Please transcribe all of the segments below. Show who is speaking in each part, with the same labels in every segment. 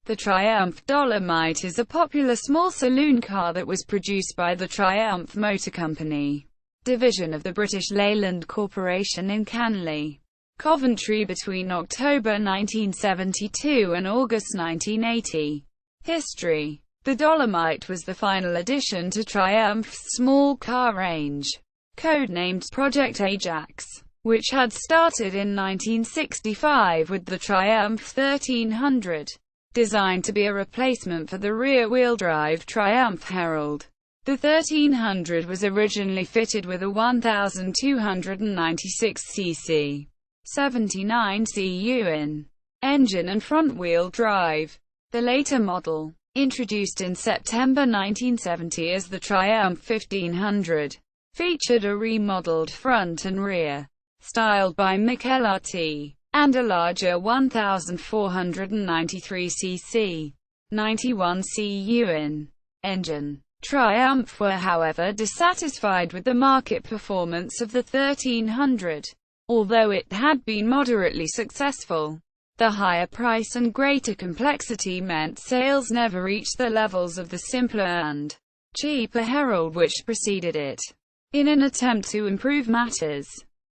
Speaker 1: The Triumph Dolomite is a popular small saloon car that was produced by the Triumph Motor Company, division of the British Leyland Corporation in Canley, Coventry between October 1972 and August 1980. History: the Dolomite was the final addition to Triumph's small car range, codenamed Project Ajax, which had started in 1965 with the Triumph 1300. Designed to be a replacement for the rear-wheel drive Triumph Herald, the 1300 was originally fitted with a 1,296 cc, 79 cu engine and front-wheel drive. The later model, introduced in September 1970 as the Triumph 1500, featured a remodeled front and rear, styled by Michelotti, and a larger 1,493 cc, 91 cu engine. Triumph were however dissatisfied with the market performance of the 1300. Although it had been moderately successful, the higher price and greater complexity meant sales never reached the levels of the simpler and cheaper Herald which preceded it. In an attempt to improve matters,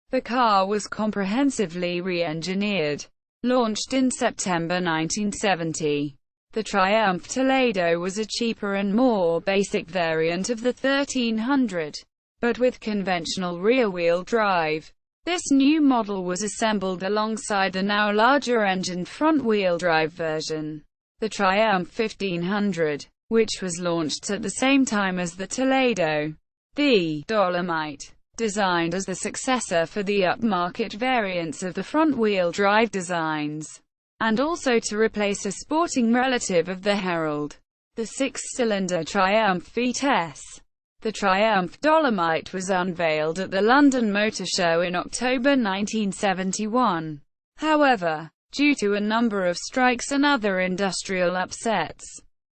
Speaker 1: the car was comprehensively re-engineered. Launched in September 1970, the Triumph Toledo was a cheaper and more basic variant of the 1300, but with conventional rear-wheel drive. This new model was assembled alongside the now larger-engined front-wheel drive version, the Triumph 1500, which was launched at the same time as the Toledo. The Dolomite, designed as the successor for the upmarket variants of the front-wheel drive designs, and also to replace a sporting relative of the Herald, the six-cylinder Triumph VTS. The Triumph Dolomite was unveiled at the London Motor Show in October 1971. However, due to a number of strikes and other industrial upsets,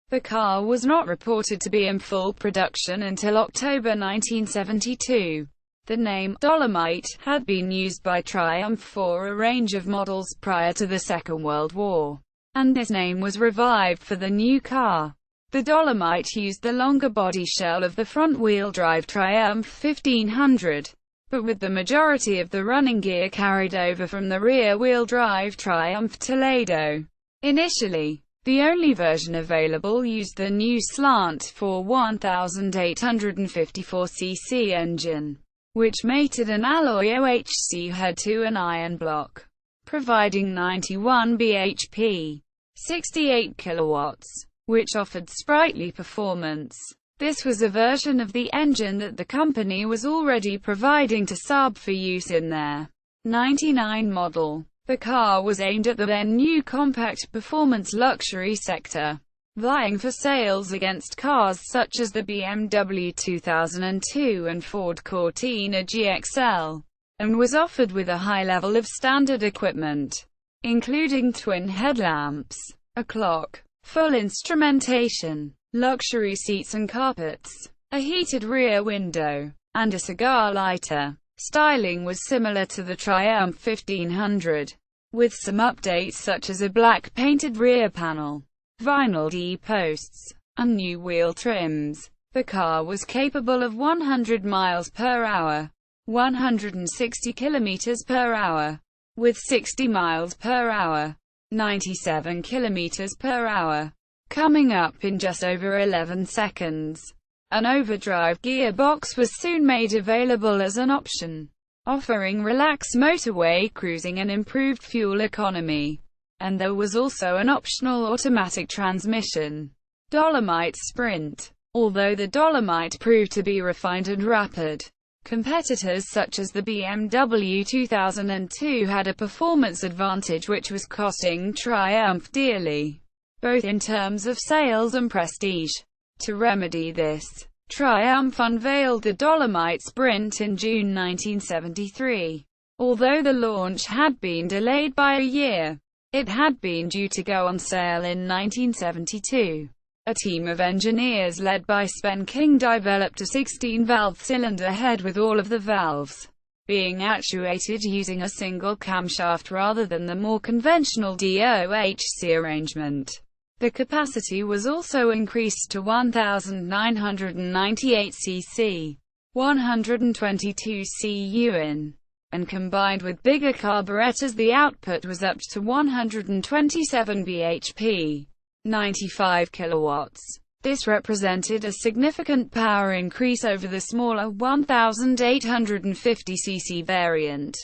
Speaker 1: the car was not reported to be in full production until October 1972. The name Dolomite had been used by Triumph for a range of models prior to the Second World War, and this name was revived for the new car. The Dolomite used the longer body shell of the front-wheel drive Triumph 1500, but with the majority of the running gear carried over from the rear-wheel drive Triumph Toledo. Initially, the only version available used the new slant for 1,854 cc engine, which mated an alloy OHC head to an iron block, providing 91 bhp, 68 kilowatts, which offered sprightly performance. This was a version of the engine that the company was already providing to Saab for use in their 99 model. The car was aimed at the then-new compact performance luxury sector, vying for sales against cars such as the BMW 2002 and Ford Cortina GXL, and was offered with a high level of standard equipment, including twin headlamps, a clock, full instrumentation, luxury seats and carpets, a heated rear window, and a cigar lighter. Styling was similar to the Triumph 1500, with some updates such as a black painted rear panel, vinyl D-posts, and new wheel trims. The car was capable of 100 miles per hour, 160 kilometers per hour, with 60 miles per hour, 97 kilometers per hour, coming up in just over 11 seconds. An overdrive gearbox was soon made available as an option, offering relaxed motorway cruising and improved fuel economy. And there was also an optional automatic transmission. Dolomite Sprint. Although the Dolomite proved to be refined and rapid, competitors such as the BMW 2002 had a performance advantage which was costing Triumph dearly, both in terms of sales and prestige. To remedy this, Triumph unveiled the Dolomite Sprint in June 1973. Although the launch had been delayed by a year, it had been due to go on sale in 1972. A team of engineers led by Sven King developed a 16-valve cylinder head with all of the valves being actuated using a single camshaft rather than the more conventional DOHC arrangement. The capacity was also increased to 1,998 cc, 122 cu in, and combined with bigger carburetors the output was up to 127 bhp, 95 kilowatts. This represented a significant power increase over the smaller 1,850 cc variant.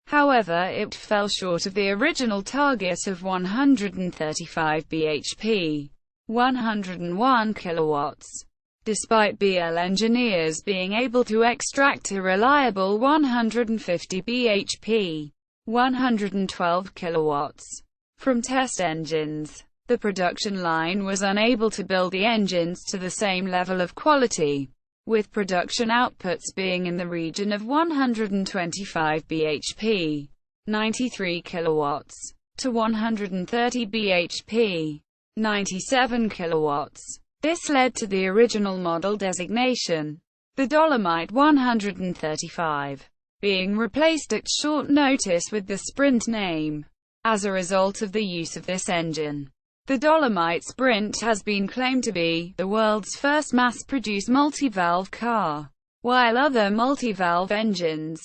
Speaker 1: However, it fell short of the original target of 135 bhp, 101 kilowatts. Despite BL engineers being able to extract a reliable 150 bhp, 112 kilowatts, from test engines, the production line was unable to build the engines to the same level of quality, with production outputs being in the region of 125 bhp, 93 kilowatts, to 130 bhp, 97 kilowatts. This led to the original model designation, the Dolomite 135, being replaced at short notice with the Sprint name. As a result of the use of this engine, the Dolomite Sprint has been claimed to be the world's first mass-produced multi-valve car, while other multi-valve engines,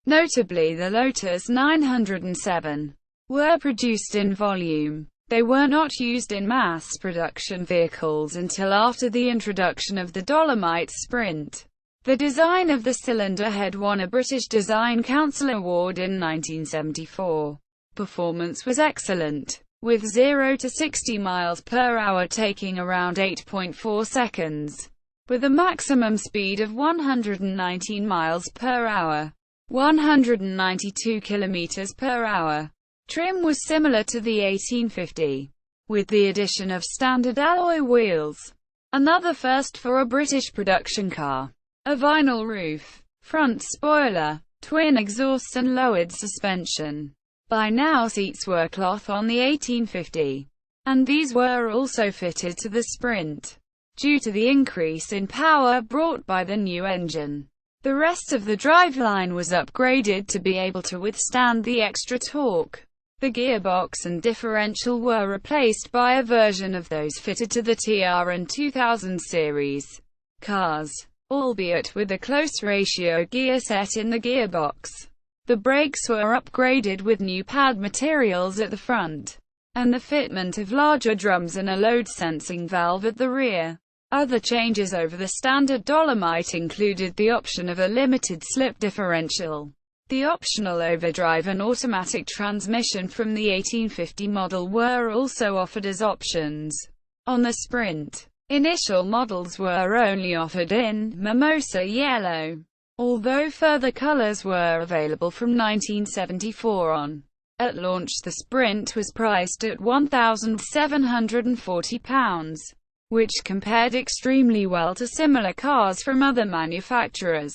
Speaker 1: notably the Lotus 907, were produced in volume. They were not used in mass production vehicles until after the introduction of the Dolomite Sprint. The design of the cylinder head won a British Design Council Award in 1974. Performance was excellent, with 0 to 60 miles per hour taking around 8.4 seconds, with a maximum speed of 119 miles per hour, 192 kilometers per hour. Trim was similar to the 1850, with the addition of standard alloy wheels, another first for a British production car, a vinyl roof, front spoiler, twin exhausts and lowered suspension. By now seats were cloth on the 1850, and these were also fitted to the Sprint. Due to the increase in power brought by the new engine, the rest of the driveline was upgraded to be able to withstand the extra torque. The gearbox and differential were replaced by a version of those fitted to the TR and 2000 series cars, albeit with a close ratio gear set in the gearbox. The brakes were upgraded with new pad materials at the front, and the fitment of larger drums and a load-sensing valve at the rear. Other changes over the standard Dolomite included the option of a limited-slip differential, the optional overdrive and automatic transmission from the 1850 model were also offered as options on the Sprint. Initial models were only offered in mimosa yellow, although further colors were available from 1974 on. At launch the Sprint was priced at £1,740, which compared extremely well to similar cars from other manufacturers.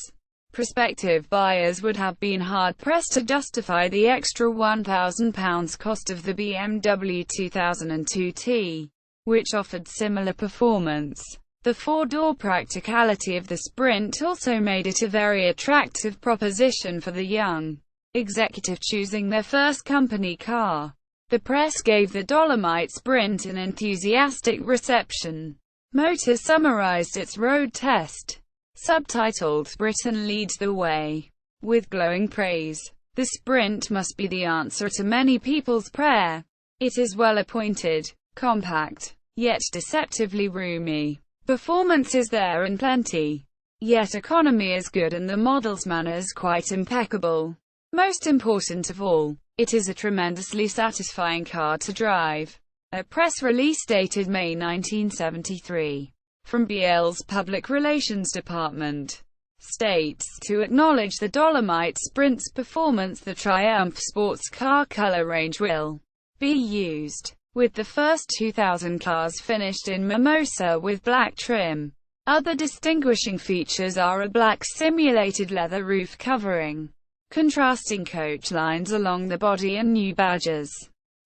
Speaker 1: Prospective buyers would have been hard-pressed to justify the extra £1,000 cost of the BMW 2002T, which offered similar performance. The four-door practicality of the Sprint also made it a very attractive proposition for the young executive choosing their first company car. The press gave the Dolomite Sprint an enthusiastic reception. Motor summarized its road test, subtitled "Britain Leads the Way," with glowing praise. The Sprint must be the answer to many people's prayer. It is well appointed, compact, yet deceptively roomy. Performance is there in plenty, yet economy is good and the model's manners quite impeccable. Most important of all, it is a tremendously satisfying car to drive. A press release dated May 1973, from BL's Public Relations Department, states, to acknowledge the Dolomite Sprint's performance, the Triumph sports car color range will be used, with the first 2,000 cars finished in mimosa with black trim. Other distinguishing features are a black simulated leather roof covering, contrasting coach lines along the body and new badges.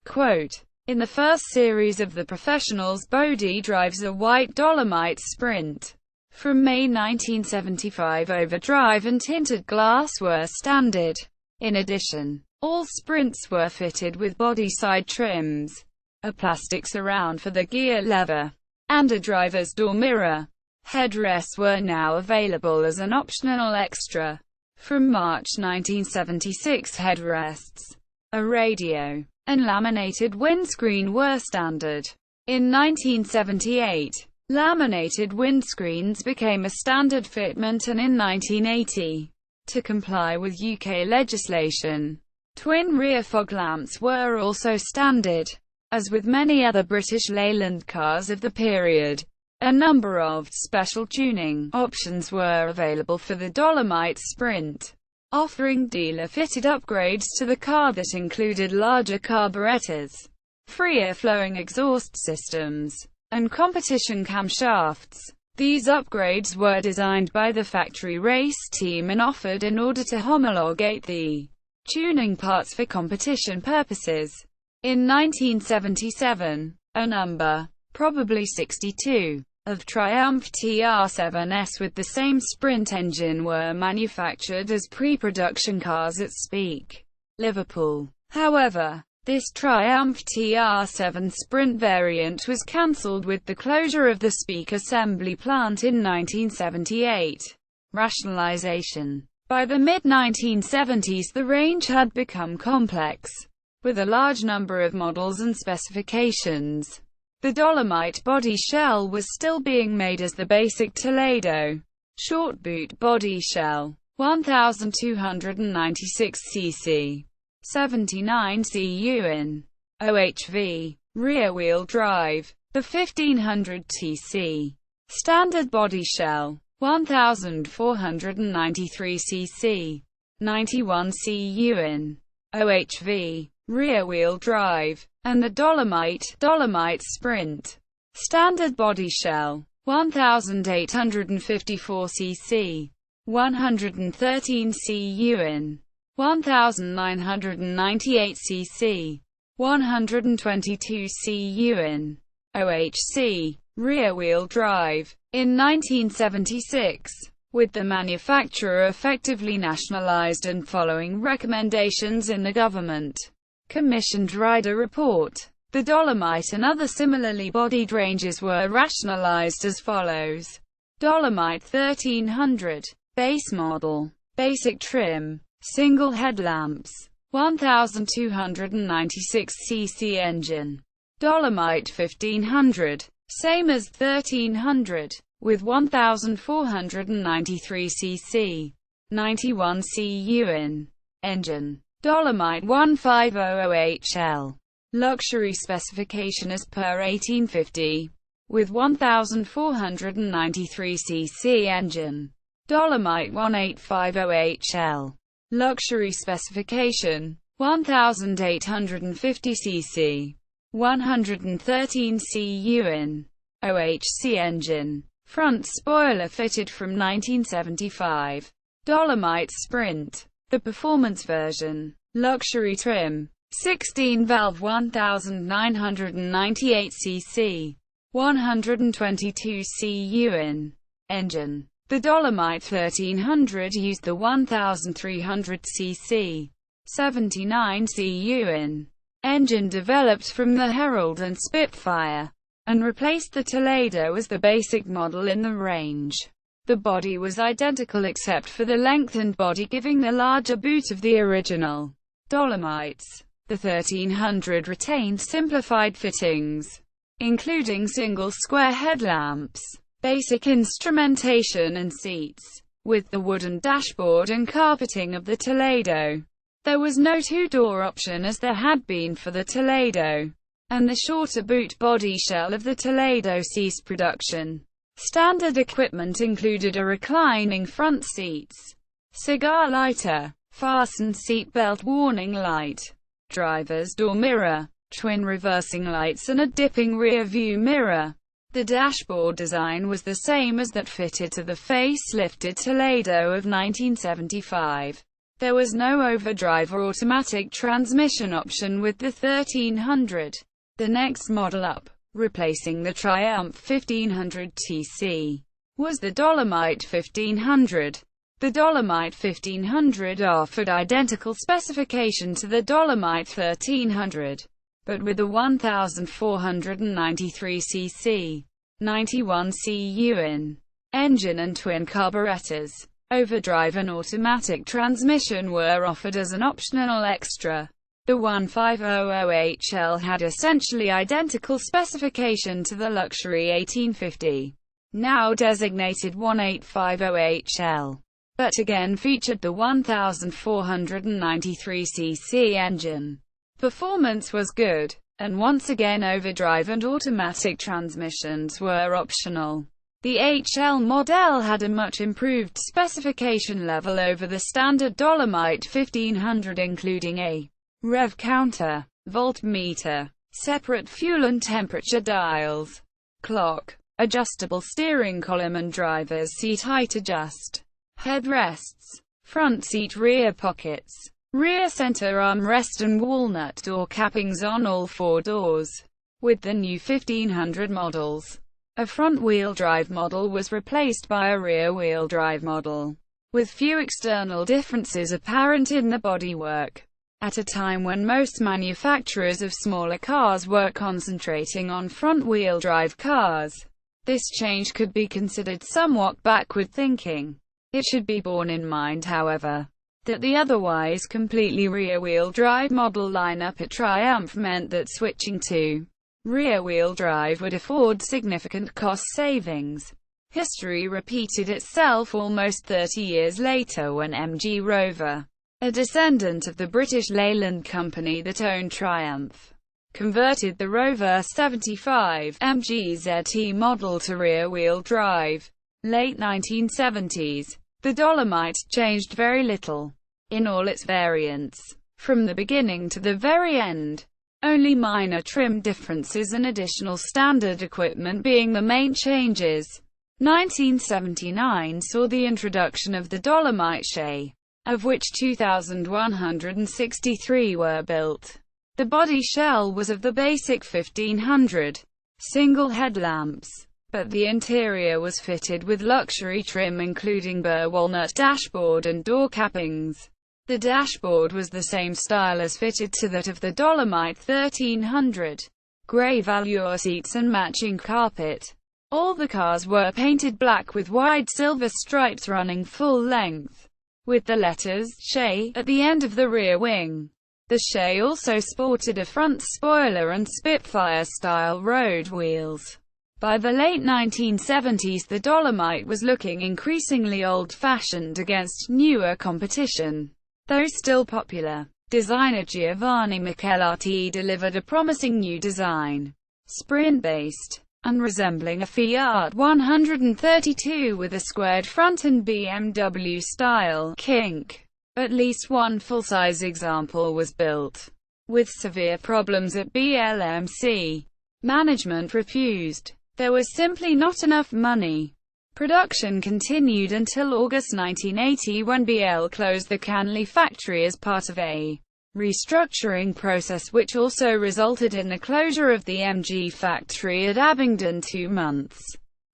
Speaker 1: Quote, "In the first series of the Professionals, Bodie drives a white Dolomite Sprint. From May 1975 overdrive and tinted glass were standard. In addition, all Sprints were fitted with body side trims. a plastic surround for the gear lever, and a driver's door mirror. Headrests were now available as an optional extra. From March 1976, headrests, a radio, and laminated windscreen were standard. In 1978, laminated windscreens became a standard fitment, and in 1980, to comply with UK legislation, twin rear fog lamps were also standard. As with many other British Leyland cars of the period, a number of special tuning options were available for the Dolomite Sprint, offering dealer-fitted upgrades to the car that included larger carburetors, freer-flowing exhaust systems, and competition camshafts. These upgrades were designed by the factory race team and offered in order to homologate the tuning parts for competition purposes. In 1977, a number, probably 62, of Triumph TR7s with the same Sprint engine were manufactured as pre-production cars at Speke, Liverpool. However, this Triumph TR7 Sprint variant was cancelled with the closure of the Speke assembly plant in 1978. Rationalization. By the mid-1970s, the range had become complex, with a large number of models and specifications. The Dolomite body shell was still being made as the basic Toledo short boot body shell, 1296 cc, 79 cu in OHV, rear-wheel drive, the 1500 TC standard body shell, 1493 cc, 91 cu in OHV, rear-wheel drive, and the Dolomite Sprint standard body shell, 1854 cc, 113 cu in, 1998 cc, 122 cu in OHC, rear-wheel drive. In 1976, with the manufacturer effectively nationalized and following recommendations in the government-commissioned rider report, the Dolomite and other similarly bodied ranges were rationalized as follows. Dolomite 1300, base model, basic trim, single headlamps, 1296 cc engine. Dolomite 1500, same as 1300, with 1493 cc, 91 cu in engine. Dolomite 1500HL, luxury specification as per 1850, with 1493 cc engine. Dolomite 1850HL, luxury specification, 1850 cc, 113 cu in OHC engine. Front spoiler fitted from 1975. Dolomite Sprint, the performance version, luxury trim, 16-valve 1998 cc, 122 cu in engine. The Dolomite 1300 used the 1300 cc, 79 cu in engine developed from the Herald and Spitfire, and replaced the Toledo as the basic model in the range. The body was identical except for the lengthened body, giving the larger boot of the original Dolomites. The 1300 retained simplified fittings, including single square headlamps, basic instrumentation and seats, with the wooden dashboard and carpeting of the Toledo. There was no two-door option as there had been for the Toledo, and the shorter boot body shell of the Toledo ceased production. Standard equipment included a reclining front seats, cigar lighter, fastened seatbelt warning light, driver's door mirror, twin reversing lights and a dipping rear view mirror. The dashboard design was the same as that fitted to the facelifted Toledo of 1975. There was no overdrive or automatic transmission option with the 1300. The next model up, replacing the Triumph 1500 TC, was the Dolomite 1500. The Dolomite 1500 offered identical specification to the Dolomite 1300. but with a 1,493 cc, 91 cu engine and twin carburetors. Overdrive and automatic transmission were offered as an optional extra. The 1500HL had essentially identical specification to the luxury 1850, now designated 1850HL, but again featured the 1,493 cc engine. Performance was good, and once again overdrive and automatic transmissions were optional. The HL model had a much improved specification level over the standard Dolomite 1500, including a rev counter, voltmeter, separate fuel and temperature dials, clock, adjustable steering column and driver's seat height adjust, headrests, front seat rear pockets, rear center armrest and walnut door cappings on all four doors. With the new 1500 models, a front-wheel drive model was replaced by a rear-wheel drive model, with few external differences apparent in the bodywork. At a time when most manufacturers of smaller cars were concentrating on front-wheel drive cars, this change could be considered somewhat backward thinking. It should be borne in mind, however, that the otherwise completely rear-wheel drive model lineup at Triumph meant that switching to rear-wheel drive would afford significant cost savings. History repeated itself almost 30 years later when MG Rover, a descendant of the British Leyland Company that owned Triumph, converted the Rover 75 MG ZT model to rear-wheel drive. Late 1970s, the Dolomite changed very little in all its variants, from the beginning to the very end. Only minor trim differences and additional standard equipment being the main changes. 1979 saw the introduction of the Dolomite Shay, of which 2,163 were built. The body shell was of the basic 1500 single headlamps, but the interior was fitted with luxury trim including burr walnut dashboard and door cappings. The dashboard was the same style as fitted to that of the Dolomite 1300, grey velour seats and matching carpet. All the cars were painted black with wide silver stripes running full length, with the letters Shay at the end of the rear wing. The Shay also sported a front spoiler and Spitfire-style road wheels. By the late 1970s, the Dolomite was looking increasingly old-fashioned against newer competition. Though still popular, designer Giovanni Michelotti delivered a promising new design, sprint-based, and resembling a Fiat 132 with a squared front and BMW-style kink. At least one full-size example was built. With severe problems at BLMC, management refused. There was simply not enough money. Production continued until August 1980 when BL closed the Canley factory as part of a restructuring process which also resulted in the closure of the MG factory at Abingdon 2 months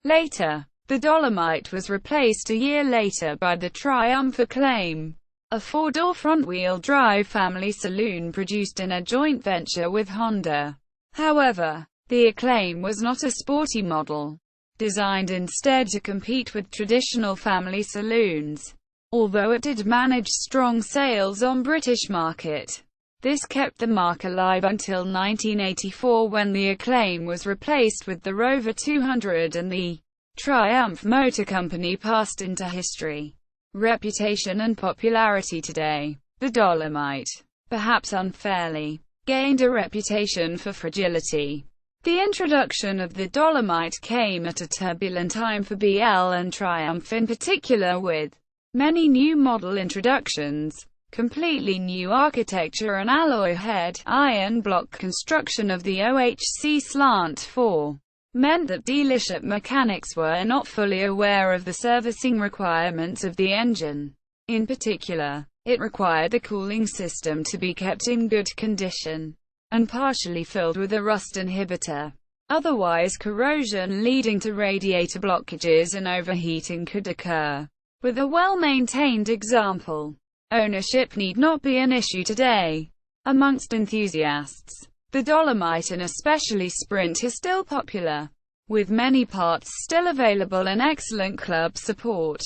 Speaker 1: later. The Dolomite was replaced a year later by the Triumph Acclaim, a four-door front-wheel drive family saloon produced in a joint venture with Honda. However, the Acclaim was not a sporty model, designed instead to compete with traditional family saloons. Although it did manage strong sales on British market, this kept the marque alive until 1984 when the Acclaim was replaced with the Rover 200 and the Triumph Motor Company passed into history. Reputation and popularity today. The Dolomite, perhaps unfairly, gained a reputation for fragility. The introduction of the Dolomite came at a turbulent time for BL and Triumph in particular, with many new model introductions, completely new architecture and alloy head, iron block construction of the OHC Slant 4, meant that dealership mechanics were not fully aware of the servicing requirements of the engine. In particular, it required the cooling system to be kept in good condition and partially filled with a rust inhibitor. Otherwise, corrosion leading to radiator blockages and overheating could occur. With a well-maintained example, ownership need not be an issue today. Amongst enthusiasts, The Dolomite and especially Sprint is still popular, with many parts still available and excellent club support.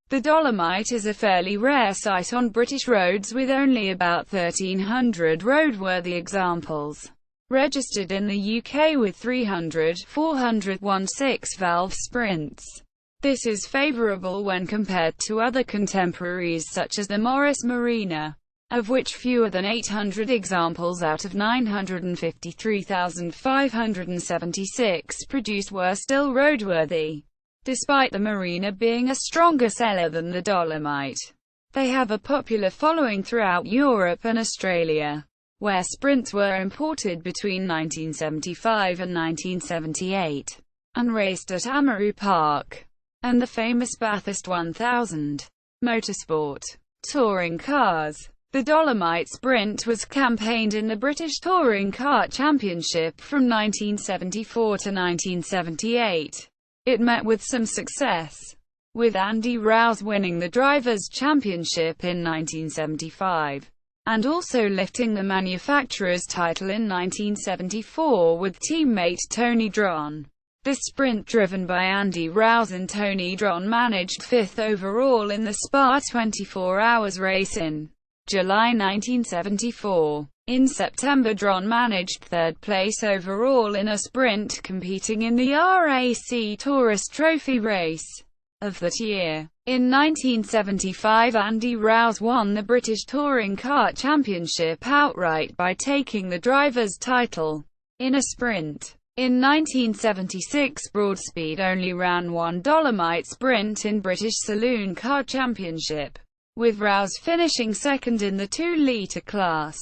Speaker 1: The Dolomite is a fairly rare sight on British roads, with only about 1,300 roadworthy examples registered in the UK, with 401 6-valve Sprints. This is favourable when compared to other contemporaries such as the Morris Marina, of which fewer than 800 examples out of 953,576 produced were still roadworthy, despite the Marina being a stronger seller than the Dolomite. They have a popular following throughout Europe and Australia, where Sprints were imported between 1975 and 1978, and raced at Amaru Park, and the famous Bathurst 1000. Motorsport. Touring cars. The Dolomite Sprint was campaigned in the British Touring Car Championship from 1974 to 1978. It met with some success, with Andy Rouse winning the Drivers' Championship in 1975, and also lifting the manufacturer's title in 1974 with teammate Tony Dron. The Sprint, driven by Andy Rouse and Tony Dron, managed 5th overall in the Spa 24 Hours race in July 1974. In September, Dron managed 3rd place overall in a Sprint competing in the RAC Tourist Trophy race of that year. In 1975, Andy Rouse won the British Touring Car Championship outright by taking the driver's title in a Sprint. In 1976, Broadspeed only ran one Dolomite Sprint in British Saloon Car Championship, with Rouse finishing second in the 2-litre class.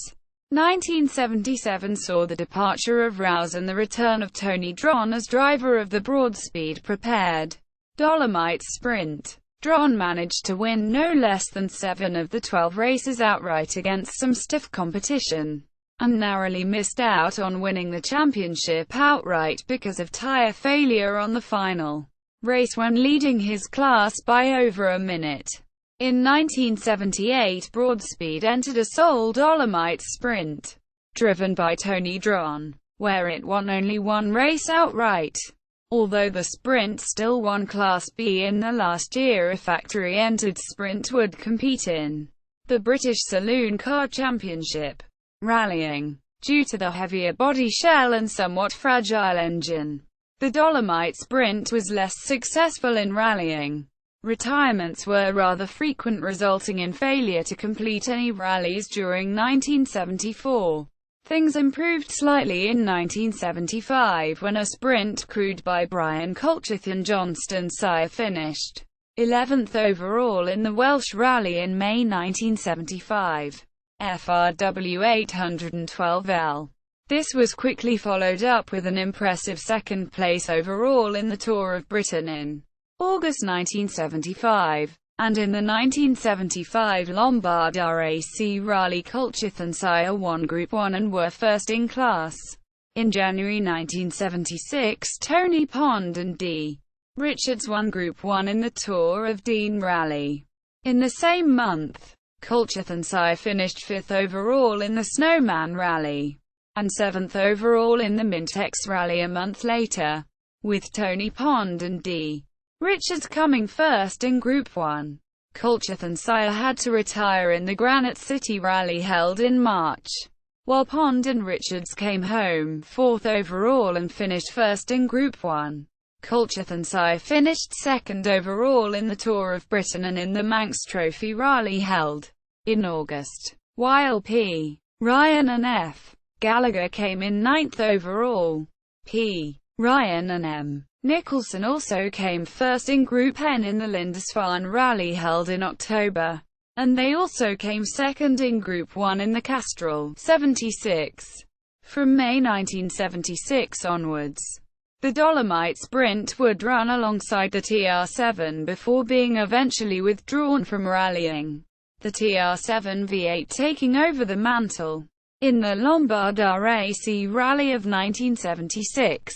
Speaker 1: 1977 saw the departure of Rouse and the return of Tony Dron as driver of the Broadspeed prepared Dolomite Sprint. Dron managed to win no less than 7 of the 12 races outright against some stiff competition, and narrowly missed out on winning the championship outright because of tyre failure on the final race when leading his class by over a minute. In 1978, Broadspeed entered a sole Dolomite Sprint, driven by Tony Dron, where it won only one race outright. Although the Sprint still won Class B in the last year, a factory-entered Sprint would compete in the British Saloon Car Championship. Rallying. Due to the heavier body shell and somewhat fragile engine, the Dolomite Sprint was less successful in rallying. Retirements were rather frequent, resulting in failure to complete any rallies during 1974. Things improved slightly in 1975 when a Sprint crewed by Brian Colchith and Johnston Sire finished 11th overall in the Welsh Rally in May 1975. FRW 812L. This was quickly followed up with an impressive second place overall in the Tour of Britain in August 1975, and in the 1975 Lombard RAC Rally, Colchith and Sire won Group 1 and were first in class. In January 1976, Tony Pond and D. Richards won Group 1 in the Tour of Dean Rally. In the same month, Colchith and Sire finished 5th overall in the Snowman Rally, and 7th overall in the Mintex Rally a month later, with Tony Pond and D. Richards coming first in Group 1. Colchith and Sire had to retire in the Granite City Rally held in March, while Pond and Richards came home 4th overall and finished first in Group 1. Colchith and Sire finished 2nd overall in the Tour of Britain and in the Manx Trophy Rally held in August, while P. Ryan and F. Gallagher came in 9th overall. P. Ryan and M. Nicholson also came first in Group N in the Lindisfarne Rally held in October, and they also came second in Group 1 in the Castrol 76. From May 1976 onwards, the Dolomite Sprint would run alongside the TR7 before being eventually withdrawn from rallying, the TR7 V8 taking over the mantle. In the Lombard RAC Rally of 1976,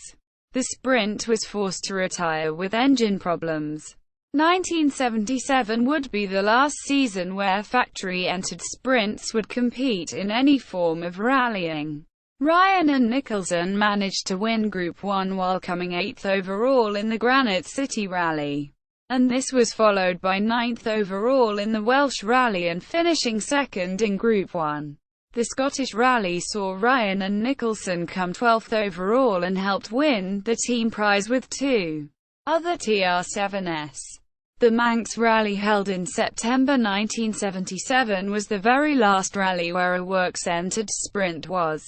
Speaker 1: the Sprint was forced to retire with engine problems. 1977 would be the last season where factory-entered Sprints would compete in any form of rallying. Ryan and Nicholson managed to win Group 1 while coming 8th overall in the Granite City Rally, and this was followed by 9th overall in the Welsh Rally and finishing 2nd in Group 1. The Scottish Rally saw Ryan and Nicholson come 12th overall and helped win the team prize with 2 other TR7s. The Manx Rally, held in September 1977, was the very last rally where a works-centered sprint was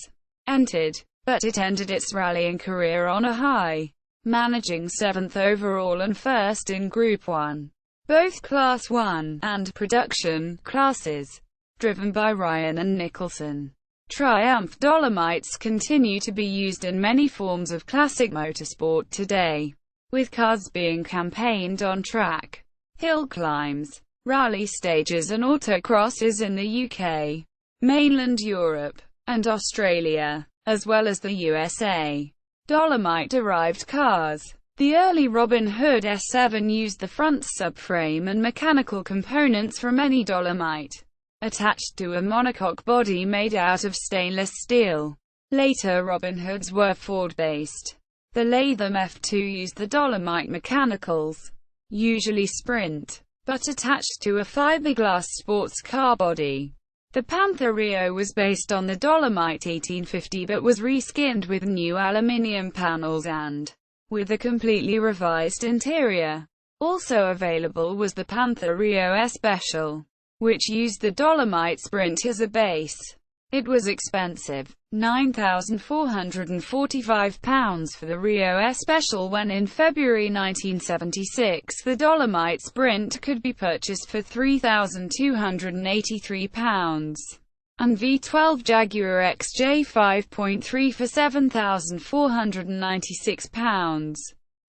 Speaker 1: entered, but it ended its rallying career on a high, managing 7th overall and 1st in Group 1, both Class 1 and Production classes, driven by Ryan and Nicholson. Triumph Dolomites continue to be used in many forms of classic motorsport today, with cars being campaigned on track, hill climbs, rally stages and autocrosses in the UK, mainland Europe, and Australia, as well as the USA. Dolomite-derived cars. The early Robin Hood S7 used the front subframe and mechanical components from any Dolomite, attached to a monocoque body made out of stainless steel. Later Robin Hoods were Ford-based. The Latham F2 used the Dolomite mechanicals, usually Sprint, but attached to a fiberglass sports car body. The Panther Rio was based on the Dolomite 1850 but was reskinned with new aluminium panels and with a completely revised interior. Also available was the Panther Rio S Special, which used the Dolomite Sprint as a base. It was expensive, £9,445 for the Rio S Special, when in February 1976 the Dolomite Sprint could be purchased for £3,283, and V12 Jaguar XJ 5.3 for £7,496.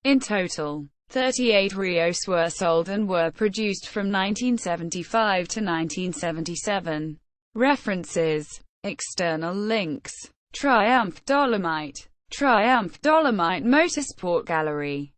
Speaker 1: In total, 38 Rios were sold and were produced from 1975 to 1977. References. External links. Triumph Dolomite. Triumph Dolomite Motorsport Gallery.